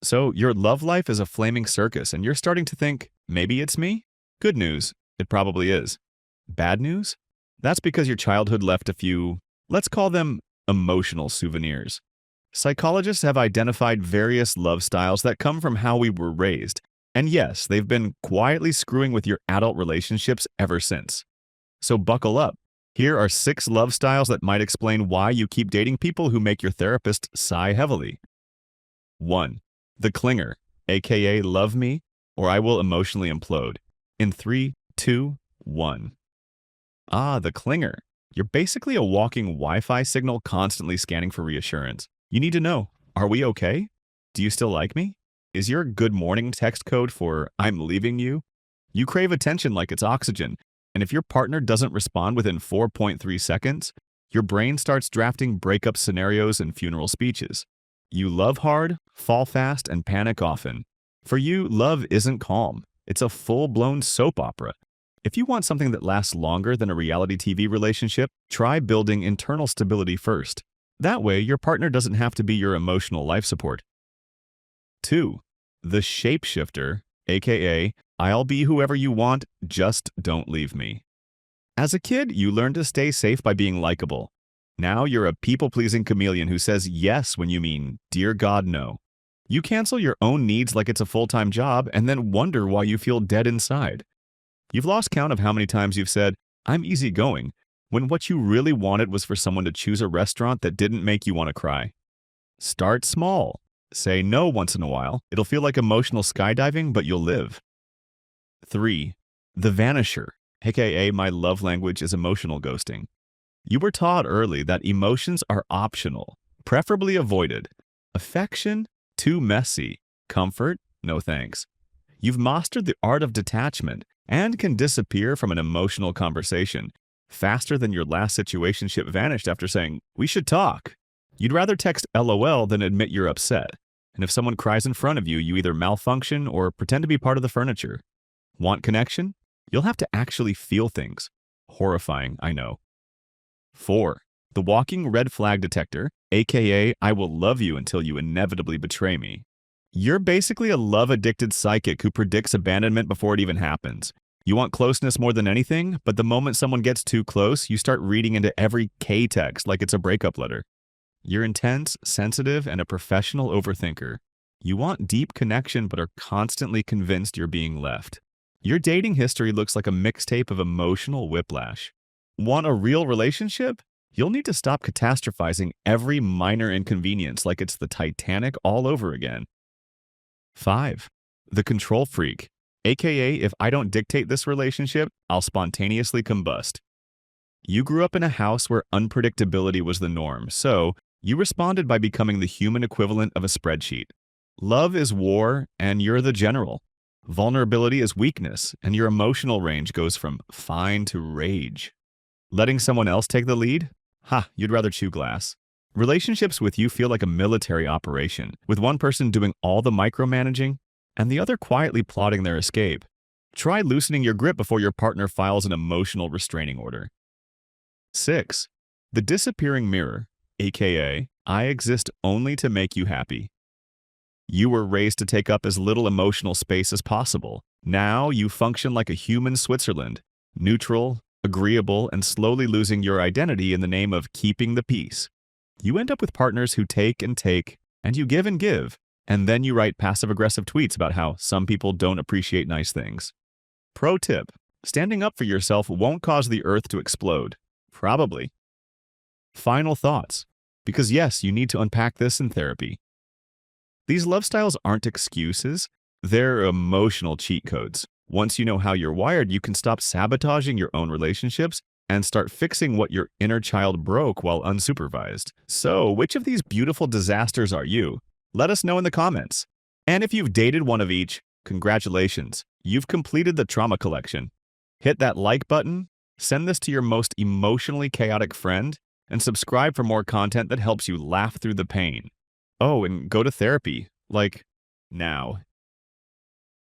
So your love life is a flaming circus and you're starting to think, maybe it's me? Good news, it probably is. Bad news? That's because your childhood left a few, let's call them emotional souvenirs. Psychologists have identified various love styles that come from how we were raised. And yes, they've been quietly screwing with your adult relationships ever since. So buckle up. Here are 6 love styles that might explain why you keep dating people who make your therapist sigh heavily. 1. The clinger, aka love me, or I will emotionally implode. In 3, 2, 1. Ah, the clinger. You're basically a walking Wi-Fi signal constantly scanning for reassurance. You need to know, are we okay? Do you still like me? Is your good morning text code for I'm leaving you? You crave attention like it's oxygen, and if your partner doesn't respond within 4.3 seconds, your brain starts drafting breakup scenarios and funeral speeches. You love hard, fall fast, and panic often. For you, love isn't calm. It's a full-blown soap opera. If you want something that lasts longer than a reality TV relationship, try building internal stability first. That way, your partner doesn't have to be your emotional life support. 2. The shapeshifter, aka I'll be whoever you want, just don't leave me. As a kid, you learned to stay safe by being likable. Now you're a people-pleasing chameleon who says yes when you mean, dear God, no. You cancel your own needs like it's a full-time job and then wonder why you feel dead inside. You've lost count of how many times you've said, I'm easygoing, when what you really wanted was for someone to choose a restaurant that didn't make you want to cry. Start small. Say no once in a while. It'll feel like emotional skydiving, but you'll live. 3. The vanisher, aka my love language is emotional ghosting. You were taught early that emotions are optional, preferably avoided. Affection? Too messy. Comfort? No thanks. You've mastered the art of detachment and can disappear from an emotional conversation faster than your last situationship vanished after saying, we should talk. You'd rather text LOL than admit you're upset. And if someone cries in front of you, you either malfunction or pretend to be part of the furniture. Want connection? You'll have to actually feel things. Horrifying, I know. 4. The walking red flag detector, aka I will love you until you inevitably betray me. You're basically a love-addicted psychic who predicts abandonment before it even happens. You want closeness more than anything, but the moment someone gets too close, you start reading into every K text like it's a breakup letter. You're intense, sensitive, and a professional overthinker. You want deep connection but are constantly convinced you're being left. Your dating history looks like a mixtape of emotional whiplash. Want a real relationship? You'll need to stop catastrophizing every minor inconvenience like it's the Titanic all over again. 5. The control freak, aka if I don't dictate this relationship, I'll spontaneously combust. You grew up in a house where unpredictability was the norm, so you responded by becoming the human equivalent of a spreadsheet. Love is war, and you're the general. Vulnerability is weakness, and your emotional range goes from fine to rage. Letting someone else take the lead? Ha, you'd rather chew glass. Relationships with you feel like a military operation, with one person doing all the micromanaging and the other quietly plotting their escape. Try loosening your grip before your partner files an emotional restraining order. 6. The disappearing mirror, aka I exist only to make you happy. You were raised to take up as little emotional space as possible. Now you function like a human Switzerland, neutral, agreeable, and slowly losing your identity in the name of keeping the peace. You end up with partners who take, and you give, and then you write passive-aggressive tweets about how some people don't appreciate nice things. Pro tip, standing up for yourself won't cause the earth to explode. Probably. Final thoughts, because yes, you need to unpack this in therapy. These love styles aren't excuses, they're emotional cheat codes. Once you know how you're wired, you can stop sabotaging your own relationships and start fixing what your inner child broke while unsupervised. So, which of these beautiful disasters are you? Let us know in the comments. And if you've dated one of each, congratulations, you've completed the trauma collection. Hit that like button, send this to your most emotionally chaotic friend, and subscribe for more content that helps you laugh through the pain. Oh, and go to therapy, like, now.